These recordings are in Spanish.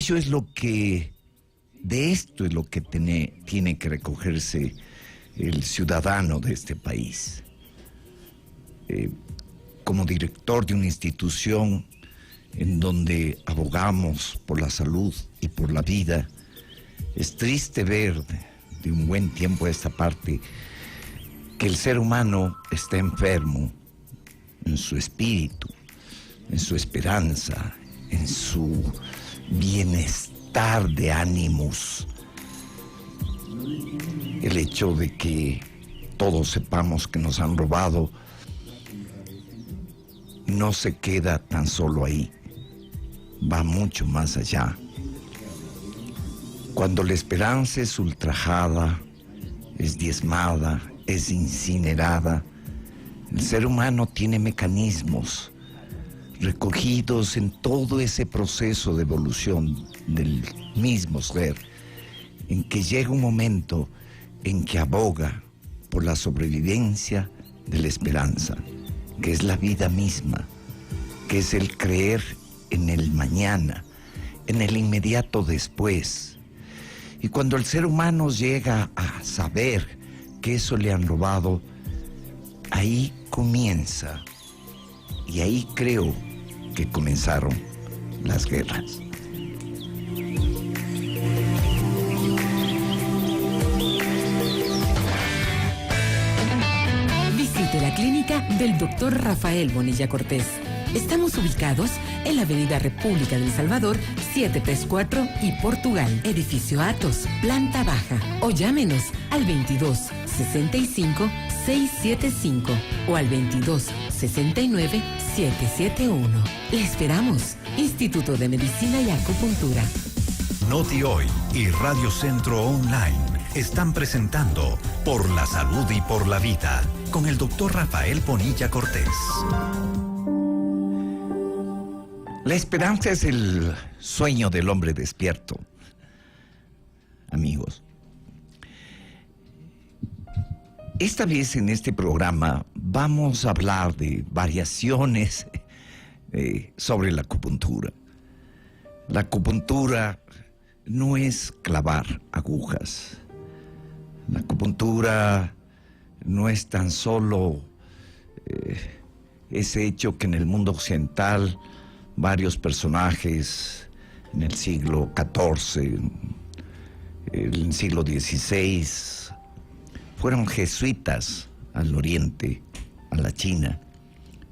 ello es de esto es lo que tiene que recogerse el ciudadano de este país. Como director de una institución en donde abogamos por la salud y por la vida, es triste ver de un buen tiempo a esta parte que el ser humano está enfermo en su espíritu, en su esperanza, en su bienestar de ánimos. El hecho de que todos sepamos que nos han robado no se queda tan solo ahí, va mucho más allá. Cuando la esperanza es ultrajada, es diezmada, es incinerada, el ser humano tiene mecanismos recogidos en todo ese proceso de evolución del mismo ser, en que llega un momento en que aboga por la sobrevivencia de la esperanza, que es la vida misma, que es el creer en el mañana, en el inmediato después. Y cuando el ser humano llega a saber que eso le han robado, ahí comienza, y ahí creo que comenzaron las guerras. Visite la clínica del Dr. Rafael Bonilla Cortés. Estamos ubicados en la Avenida República del Salvador, 734 y Portugal, edificio Atos, planta baja. O llámenos al 22 65 675 o al 22 69 771. Le esperamos. Instituto de Medicina y Acupuntura. Noti Hoy y Radio Centro Online están presentando Por la Salud y por la Vida con el Dr. Rafael Bonilla Cortés. La esperanza es el sueño del hombre despierto, amigos. Esta vez en este programa vamos a hablar de variaciones sobre la acupuntura. La acupuntura no es clavar agujas. La acupuntura no es tan solo ese hecho que en el mundo occidental varios personajes en el siglo XIV, en el siglo XVI, fueron jesuitas al oriente, a la China,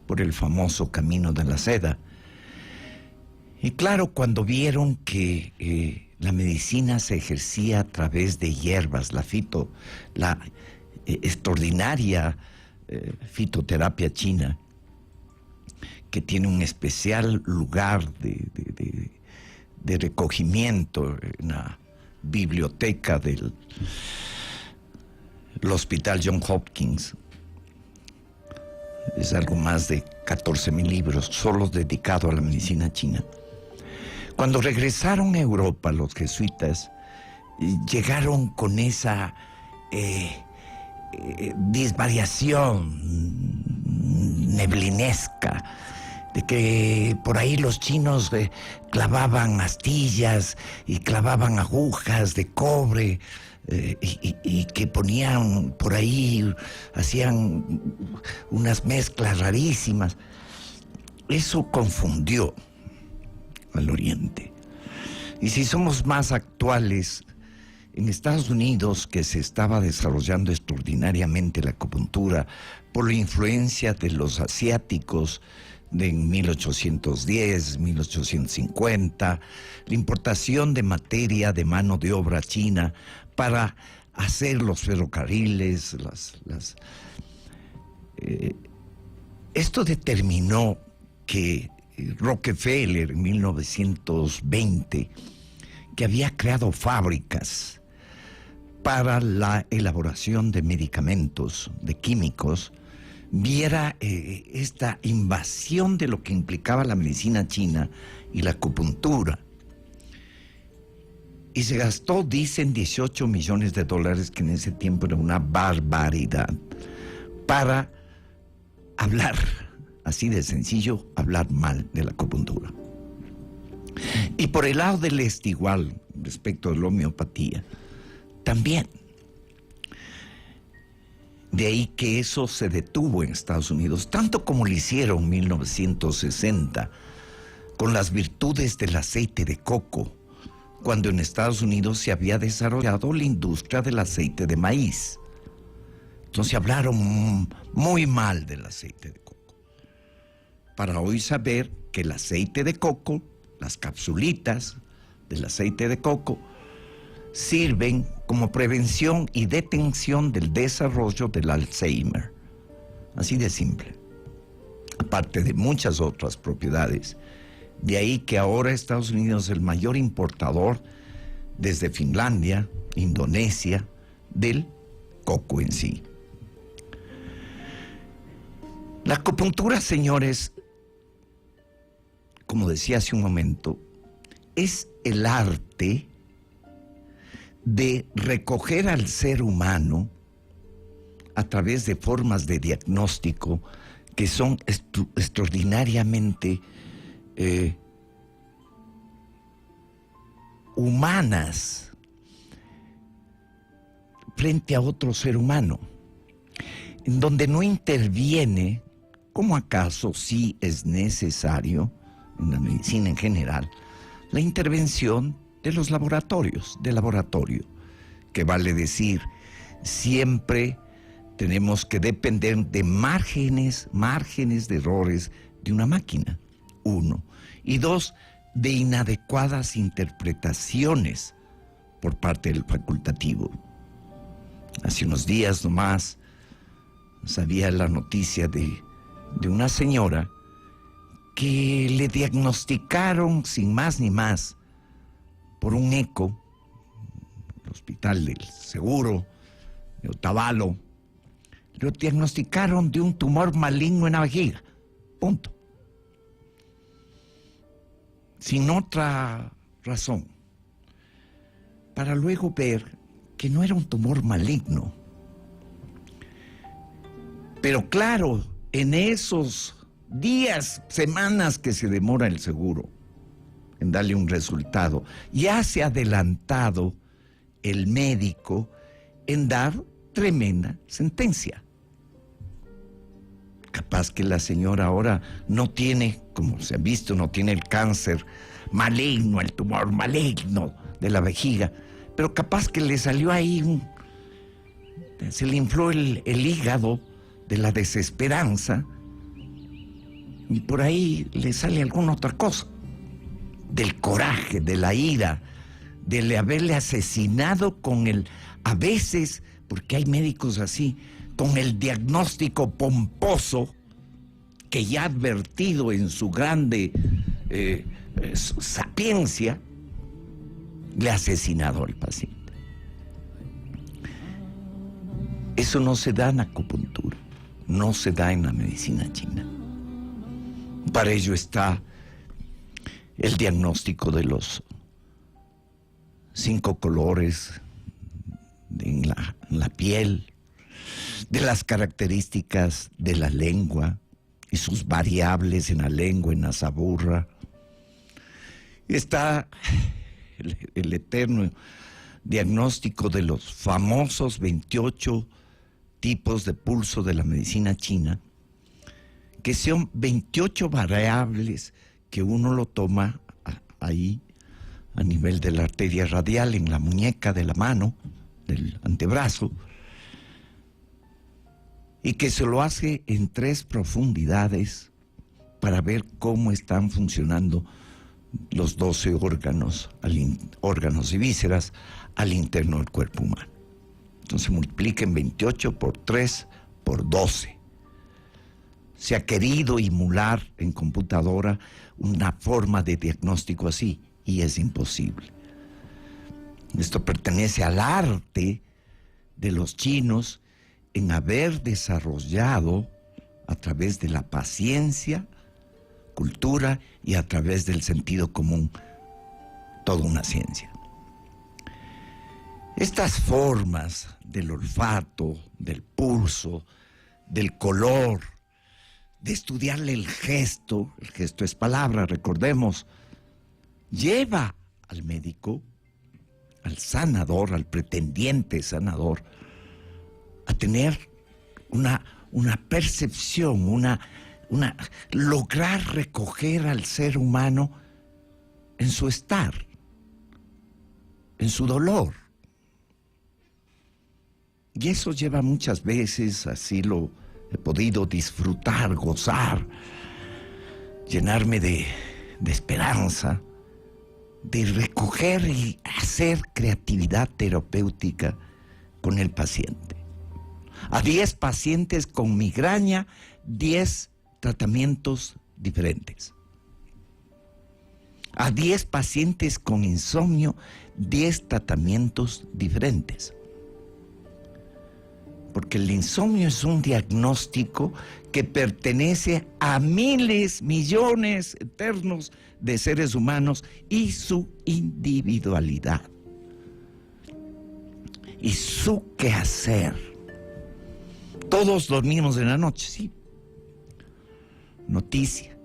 por el famoso camino de la seda. Y claro, cuando vieron que la medicina se ejercía a través de hierbas, la extraordinaria fitoterapia china, que tiene un especial lugar de recogimiento en la biblioteca del Hospital John Hopkins. Es algo más de 14,000 libros solo dedicados a la medicina china. Cuando regresaron a Europa los jesuitas, llegaron con esa disvariación neblinesca de que por ahí los chinos clavaban astillas y clavaban agujas de cobre, y que ponían por ahí, hacían unas mezclas rarísimas. Eso confundió al Oriente. Y si somos más actuales, en Estados Unidos, que se estaba desarrollando extraordinariamente la acupuntura por la influencia de los asiáticos de 1810, 1850, la importación de materia de mano de obra china para hacer los ferrocarriles, esto determinó que Rockefeller en 1920, que había creado fábricas para la elaboración de medicamentos, de químicos, viera esta invasión de lo que implicaba la medicina china y la acupuntura. Y se gastó, dicen, $18 millones, que en ese tiempo era una barbaridad, para hablar, así de sencillo, hablar mal de la acupuntura. Y por el lado del este igual, respecto de la homeopatía, también. De ahí que eso se detuvo en Estados Unidos, tanto como lo hicieron en 1960 con las virtudes del aceite de coco, cuando en Estados Unidos se había desarrollado la industria del aceite de maíz. Entonces hablaron muy mal del aceite de coco. Para hoy saber que el aceite de coco, las capsulitas del aceite de coco, sirven como prevención y detención del desarrollo del Alzheimer. Así de simple. Aparte de muchas otras propiedades. De ahí que ahora Estados Unidos es el mayor importador desde Finlandia, Indonesia, del coco en sí. La acupuntura, señores, como decía hace un momento, es el arte de recoger al ser humano a través de formas de diagnóstico que son extraordinariamente humanas frente a otro ser humano, en donde no interviene, como acaso sí es necesario en la medicina en general, la intervención de los laboratorios, de laboratorio, que vale decir, siempre tenemos que depender de márgenes de errores de una máquina, uno. Y dos, de inadecuadas interpretaciones por parte del facultativo. Hace unos días nomás sabía la noticia de una señora que le diagnosticaron sin más ni más por un eco, el hospital del Seguro, de Otavalo, lo diagnosticaron de un tumor maligno en la vejiga, punto. Sin otra razón, para luego ver que no era un tumor maligno. Pero claro, en esos días, semanas que se demora el seguro en darle un resultado, ya se ha adelantado el médico en dar tremenda sentencia. Capaz que la señora ahora no tiene, como se ha visto, no tiene el cáncer maligno, el tumor maligno de la vejiga, pero capaz que le salió ahí se le infló el hígado de la desesperanza y por ahí le sale alguna otra cosa, del coraje, de la ira, de haberle asesinado con a veces, porque hay médicos así, con el diagnóstico pomposo que ya ha advertido en su grande sapiencia, le ha asesinado al paciente. Eso no se da en acupuntura, no se da en la medicina china. Para ello está el diagnóstico de los 5 colores en la piel, de las características de la lengua y sus variables en la lengua, en la saburra. Está el eterno diagnóstico de los famosos 28 tipos de pulso de la medicina china, que son 28 variables que uno lo toma ahí a nivel de la arteria radial, en la muñeca de la mano, del antebrazo, y que se lo hace en 3 profundidades para ver cómo están funcionando los 12 órganos y vísceras al interno del cuerpo humano. Entonces multipliquen 28 por 3 por 12. Se ha querido emular en computadora una forma de diagnóstico así y es imposible. Esto pertenece al arte de los chinos en haber desarrollado a través de la paciencia, cultura y a través del sentido común toda una ciencia. Estas formas del olfato, del pulso, del color, de estudiarle el gesto es palabra, recordemos, lleva al médico, al sanador, al pretendiente sanador, a tener una percepción, lograr recoger al ser humano en su estar, en su dolor. Y eso lleva muchas veces, así lo he podido disfrutar, gozar, llenarme de esperanza, de recoger y hacer creatividad terapéutica con el paciente. A 10 pacientes con migraña, 10 tratamientos diferentes. A 10 pacientes con insomnio, 10 tratamientos diferentes. Porque el insomnio es un diagnóstico que pertenece a miles, millones eternos de seres humanos y su individualidad. Y su quehacer. Todos dormimos en la noche, sí. Noticia.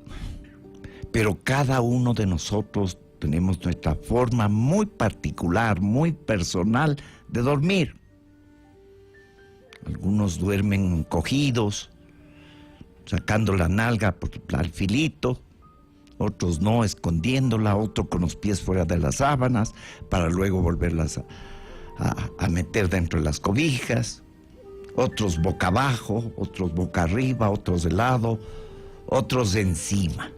Pero cada uno de nosotros tenemos nuestra forma muy particular, muy personal de dormir. Algunos duermen cogidos, sacando la nalga por el filito, otros no, escondiéndola, otros con los pies fuera de las sábanas, para luego volverlas a meter dentro de las cobijas, otros boca abajo, otros boca arriba, otros de lado, otros de encima.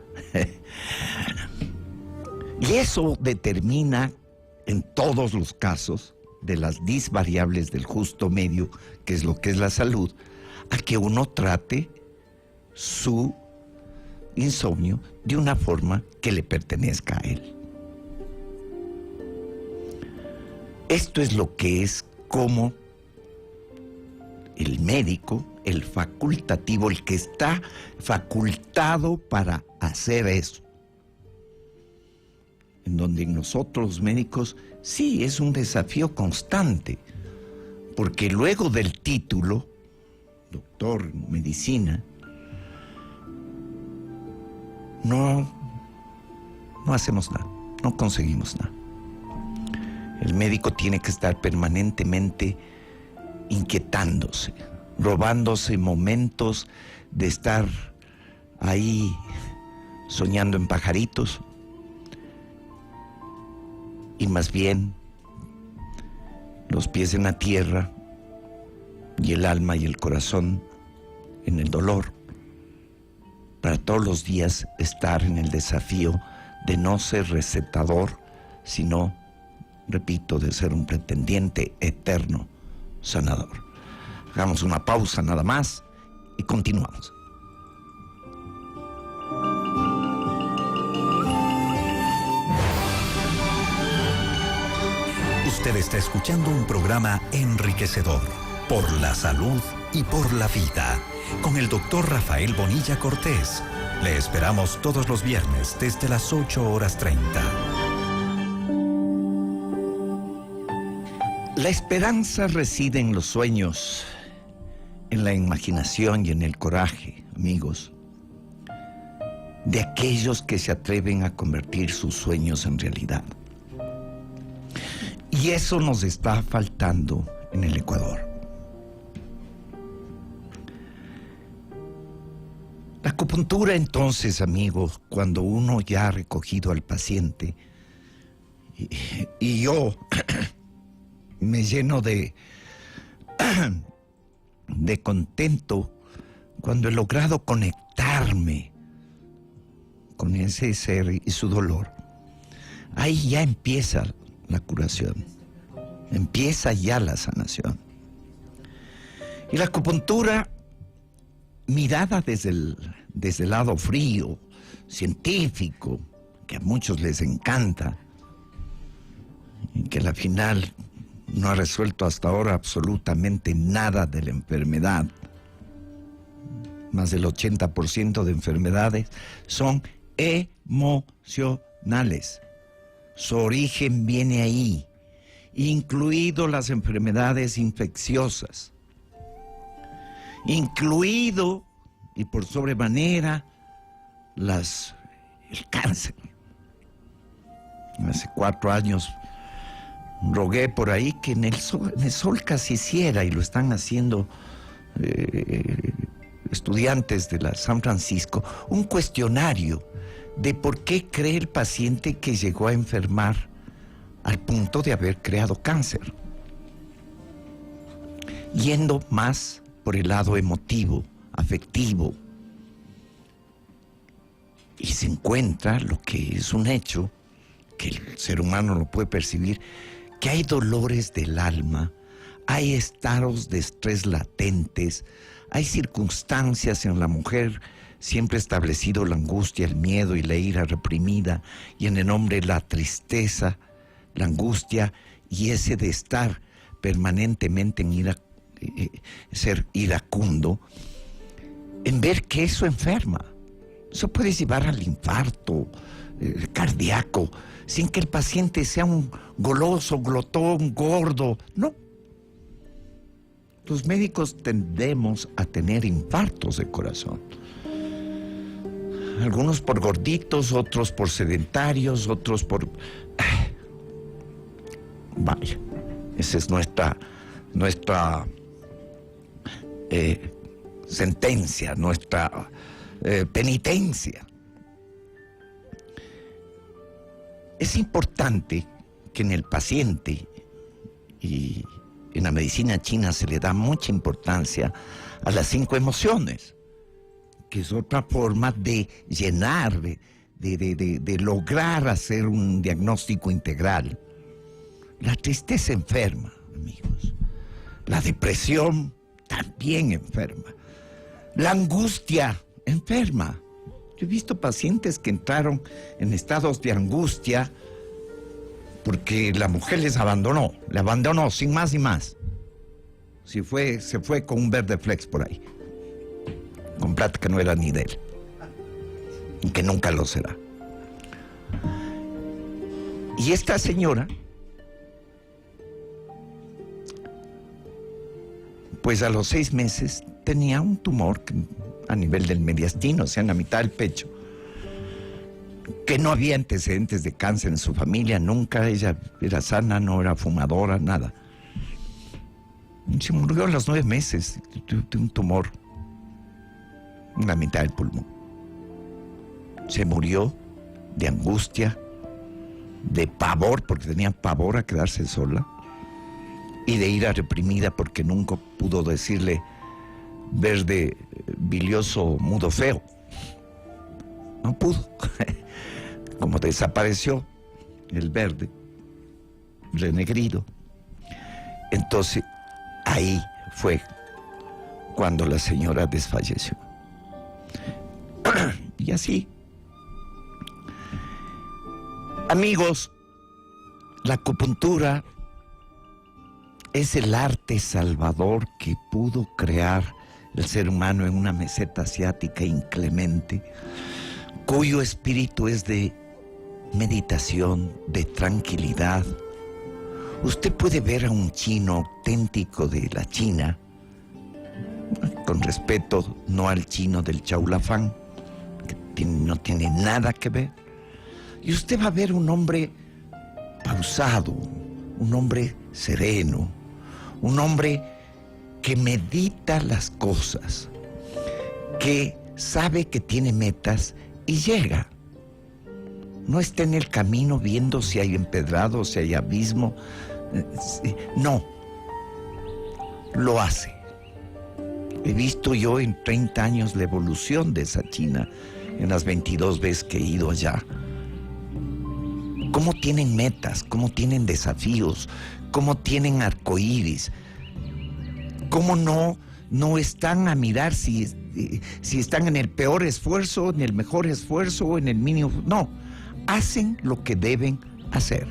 Y eso determina en todos los casos de las 10 variables del justo medio, que es lo que es la salud, a que uno trate su insomnio de una forma que le pertenezca a él. Esto es lo que es como el médico, el facultativo, el que está facultado para hacer eso. En donde nosotros los médicos, sí, es un desafío constante, porque luego del título, doctor en medicina, no hacemos nada, no conseguimos nada. El médico tiene que estar permanentemente inquietándose, robándose momentos de estar ahí soñando en pajaritos, y más bien los pies en la tierra y el alma y el corazón en el dolor, para todos los días estar en el desafío de no ser recetador, sino, repito, de ser un pretendiente eterno sanador. Hagamos una pausa nada más y continuamos. Usted está escuchando un programa enriquecedor por la salud y por la vida con el doctor Rafael Bonilla Cortés. Le esperamos todos los viernes desde las 8:30. La esperanza reside en los sueños, en la imaginación y en el coraje, amigos, de aquellos que se atreven a convertir sus sueños en realidad. Y eso nos está faltando en el Ecuador. La acupuntura, entonces, amigos, cuando uno ya ha recogido al paciente, y yo me lleno de contento cuando he logrado conectarme con ese ser y su dolor. Ahí ya empieza la curación, empieza ya la sanación. Y la acupuntura, mirada desde el lado frío, científico, que a muchos les encanta, y que al final no ha resuelto hasta ahora absolutamente nada de la enfermedad. Más del 80% de enfermedades son emocionales. Su origen viene ahí, incluido las enfermedades infecciosas, incluido y por sobremanera el cáncer. Hace 4 años rogué por ahí que en el Solca se hiciera, y lo están haciendo estudiantes de la San Francisco, un cuestionario de por qué cree el paciente que llegó a enfermar al punto de haber creado cáncer, yendo más por el lado emotivo, afectivo. Y se encuentra lo que es un hecho, que el ser humano lo puede percibir, que hay dolores del alma, hay estados de estrés latentes, hay circunstancias en la mujer siempre establecido la angustia, el miedo y la ira reprimida, y en el hombre la tristeza, la angustia y ese de estar permanentemente en ser iracundo, en ver que eso enferma. Eso puede llevar al infarto cardíaco, sin que el paciente sea un goloso, glotón, gordo. No. Los médicos tendemos a tener infartos de corazón. Algunos por gorditos, otros por sedentarios, otros por... Vaya, esa es nuestra sentencia, nuestra penitencia. Es importante que en el paciente, y en la medicina china se le da mucha importancia a las 5 emociones, que es otra forma de llenar, de lograr hacer un diagnóstico integral. La tristeza enferma, amigos. La depresión también enferma. La angustia enferma. Yo he visto pacientes que entraron en estados de angustia porque la mujer le abandonó sin más y más. Se fue con un verde flex por ahí, con plata que no era ni de él, y que nunca lo será. Y esta señora, pues a los 6 meses tenía un tumor a nivel del mediastino, o sea, en la mitad del pecho, que no había antecedentes de cáncer en su familia, nunca. Ella era sana, no era fumadora, nada. Se murió a los 9 meses de un tumor en la mitad del pulmón. Se murió de angustia, de pavor, porque tenía pavor a quedarse sola, y de ira reprimida porque nunca pudo decirle verde, bilioso, mudo, feo. No pudo. Como desapareció el verde, renegrido. Entonces, ahí fue cuando la señora desfalleció. Y así. Amigos, la acupuntura es el arte salvador que pudo crear el ser humano en una meseta asiática inclemente, cuyo espíritu es de meditación, de tranquilidad. Usted puede ver a un chino auténtico de la China, con respeto, no al chino del Chaulafán, que no tiene nada que ver, y usted va a ver un hombre pausado, un hombre sereno, un hombre que medita las cosas, que sabe que tiene metas y llega. No está en el camino viendo si hay empedrado, si hay abismo. No, lo hace. He visto yo en 30 años la evolución de esa China, en las 22 veces que he ido allá. Cómo tienen metas, cómo tienen desafíos, cómo tienen arcoíris, cómo no están a mirar si están en el peor esfuerzo, en el mejor esfuerzo, en el mínimo. No, hacen lo que deben hacer.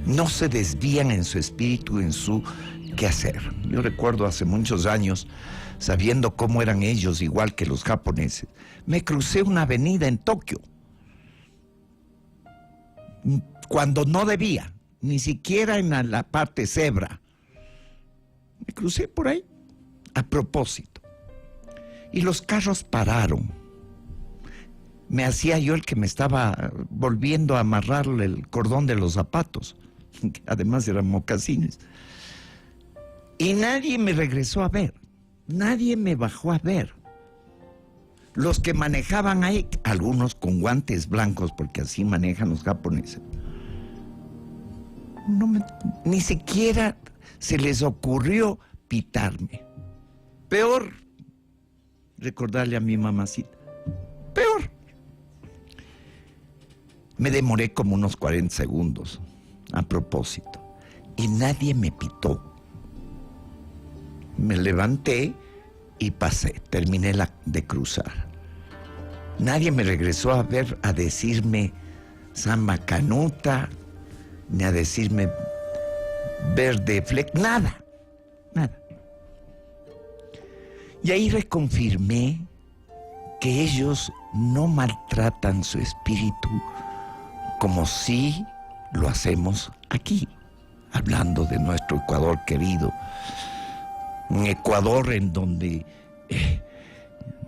No se desvían en su espíritu, en su quehacer. Yo recuerdo hace muchos años, sabiendo cómo eran ellos, igual que los japoneses, me crucé una avenida en Tokio, cuando no debía, ni siquiera en la parte cebra. Me crucé por ahí, a propósito. Y los carros pararon. me hacía yo el que me estaba volviendo a amarrarle el cordón de los zapatos. Además eran mocasines. Y nadie me regresó a ver. Nadie me bajó a ver. Los que manejaban ahí, algunos con guantes blancos, porque así manejan los japoneses, ni siquiera se les ocurrió pitarme. Peor, recordarle a mi mamacita. Peor. Me demoré como unos 40 segundos, a propósito, y nadie me pitó. Me levanté y pasé, terminé de cruzar. Nadie me regresó a ver, a decirme samba canuta, ni a decirme verde fleck, nada. Y ahí reconfirmé que ellos no maltratan su espíritu como si lo hacemos aquí, hablando de nuestro Ecuador querido. Un Ecuador en donde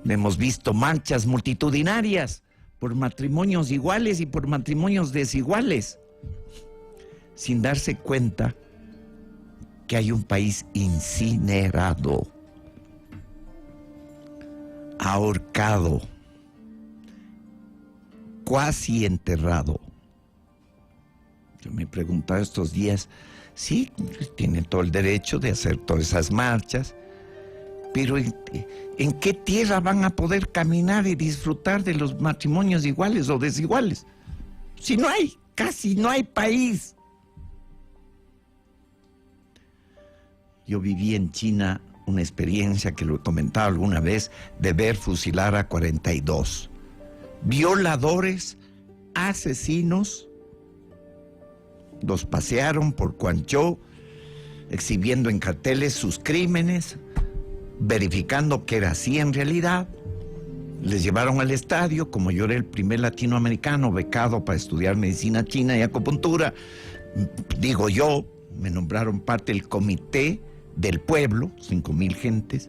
hemos visto marchas multitudinarias por matrimonios iguales y por matrimonios desiguales, sin darse cuenta que hay un país incinerado, ahorcado, cuasi enterrado. Yo me preguntaba estos días, sí, tiene todo el derecho de hacer todas esas marchas, pero ¿en qué tierra van a poder caminar y disfrutar de los matrimonios iguales o desiguales? Si no hay, casi no hay país. Yo viví en China una experiencia que lo he comentado alguna vez, de ver fusilar a 42 violadores, asesinos. Los pasearon por Guangzhou, exhibiendo en carteles sus crímenes, verificando que era así en realidad. Les llevaron al estadio, como yo era el primer latinoamericano becado para estudiar medicina china y acupuntura, digo yo, me nombraron parte del comité del pueblo, 5,000 gentes,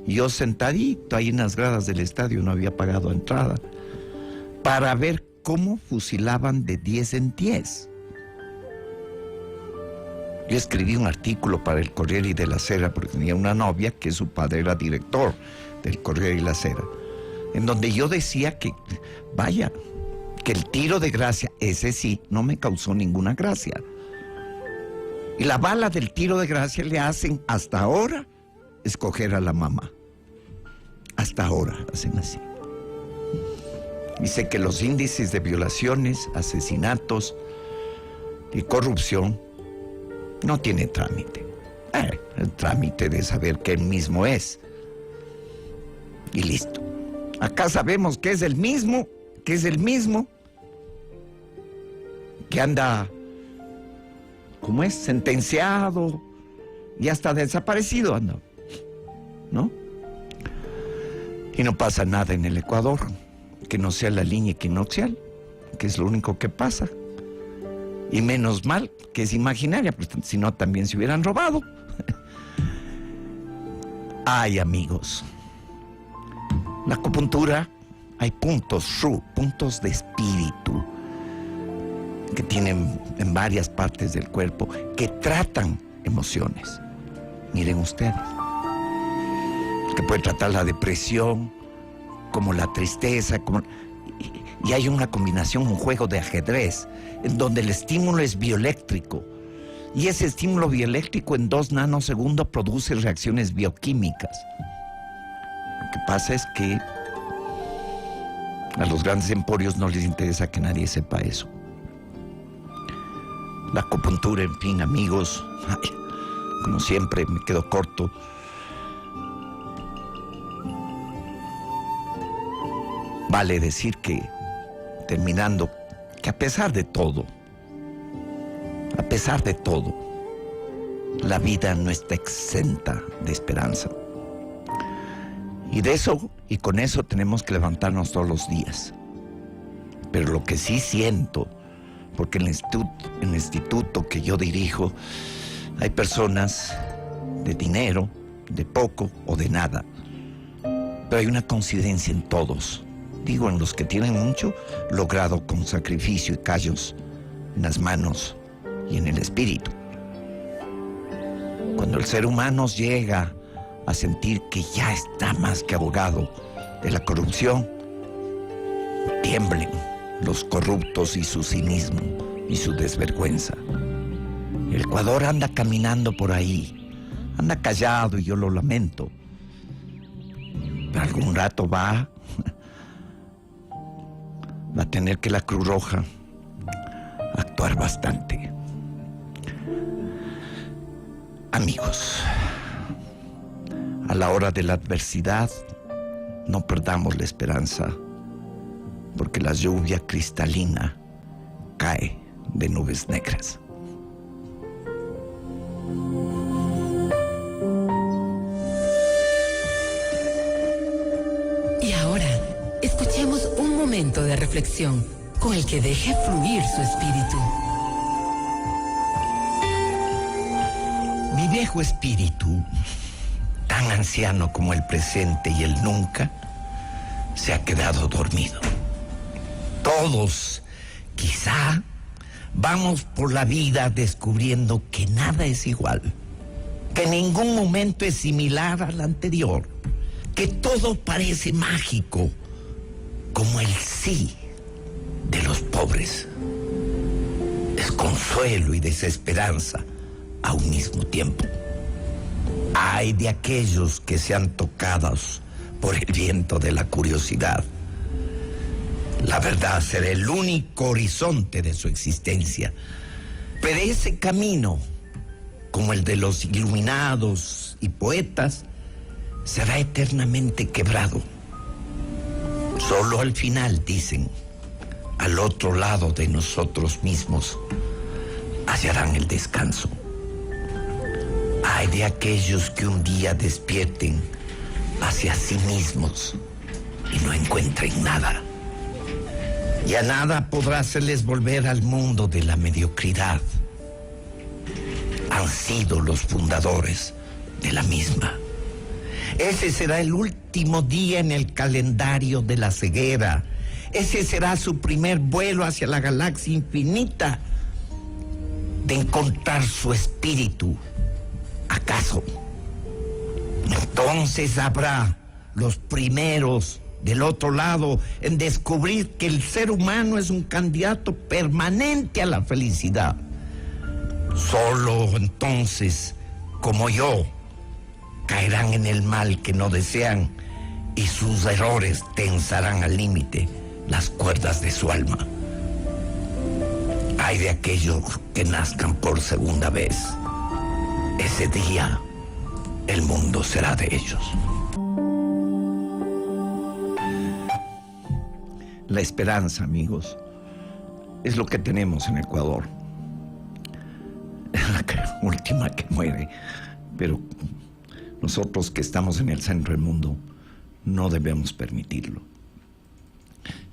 y yo sentadito ahí en las gradas del estadio, no había pagado entrada, para ver cómo fusilaban de 10 en 10. Yo escribí un artículo para el Corriere della Sera, porque tenía una novia que su padre era director del Corriere della Sera, en donde yo decía que, vaya, que el tiro de gracia, ese sí, no me causó ninguna gracia. Y la bala del tiro de gracia le hacen, hasta ahora, escoger a la mamá. Hasta ahora hacen así. Dice que los índices de violaciones, asesinatos y corrupción no tiene trámite. El trámite de saber que él mismo es. Y listo. Acá sabemos que es el mismo, que anda, ¿cómo es? Sentenciado y hasta desaparecido anda, ¿no? Y no pasa nada en el Ecuador que no sea la línea equinoccial, que es lo único que pasa. Y menos mal que es imaginaria, pues, si no también se hubieran robado. Ay, amigos, la acupuntura, hay puntos de espíritu que tienen en varias partes del cuerpo que tratan emociones. Miren ustedes, que puede tratar la depresión, como la tristeza, y hay una combinación, un juego de ajedrez, en donde el estímulo es bioeléctrico, y ese estímulo bioeléctrico en 2 nanosegundos produce reacciones bioquímicas. Lo que pasa es que a los grandes emporios no les interesa que nadie sepa eso. La acupuntura, en fin, amigos, ay, como siempre me quedo corto. Vale decir que, terminando, que a pesar de todo, la vida no está exenta de esperanza. Y de eso, y con eso tenemos que levantarnos todos los días. Pero lo que sí siento, porque en el instituto que yo dirijo, hay personas de dinero, de poco o de nada. Pero hay una coincidencia en todos. digo en los que tienen mucho, logrado con sacrificio y callos en las manos y en el espíritu. Cuando el ser humano llega a sentir que ya está más que abogado de la corrupción, tiemblen los corruptos y su cinismo y su desvergüenza. El Ecuador anda caminando por ahí, anda callado y yo lo lamento. Pero algún rato va a tener que la Cruz Roja actuar bastante. Amigos, a la hora de la adversidad, no perdamos la esperanza, porque la lluvia cristalina cae de nubes negras. Y ahora, escuchemos un momento de reflexión con el que deje fluir su espíritu. Mi viejo espíritu, tan anciano como el presente y el nunca, se ha quedado dormido. Todos, quizá, vamos por la vida descubriendo que nada es igual, que ningún momento es similar al anterior, que todo parece mágico, como el sí de los pobres. Es consuelo y desesperanza a un mismo tiempo. Ay de aquellos que sean tocados por el viento de la curiosidad. La verdad será el único horizonte de su existencia. Pero ese camino, como el de los iluminados y poetas, será eternamente quebrado. Solo al final, dicen, al otro lado de nosotros mismos, hallarán el descanso. Ay de aquellos que un día despierten hacia sí mismos y no encuentren nada. Ya nada podrá hacerles volver al mundo de la mediocridad. Han sido los fundadores de la misma. Ese será el último día en el calendario de la ceguera. Ese será su primer vuelo hacia la galaxia infinita, de encontrar su espíritu. ¿Acaso? Entonces habrá los primeros del otro lado en descubrir que el ser humano es un candidato permanente a la felicidad. Solo entonces, como yo, caerán en el mal que no desean y sus errores tensarán al límite las cuerdas de su alma. Ay de aquellos que nazcan por segunda vez. Ese día, el mundo será de ellos. La esperanza, amigos, es lo que tenemos en Ecuador. Es la última que muere, pero nosotros que estamos en el centro del mundo no debemos permitirlo.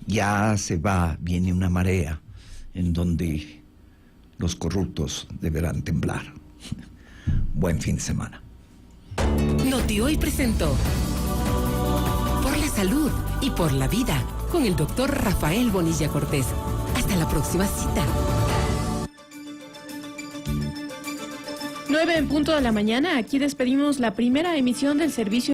Ya viene una marea en donde los corruptos deberán temblar. Buen fin de semana. Noti-Hoy presentó Por la Salud y por la Vida con el doctor Rafael Bonilla Cortés. Hasta la próxima cita. 9 en punto de la mañana. Aquí despedimos la primera emisión del servicio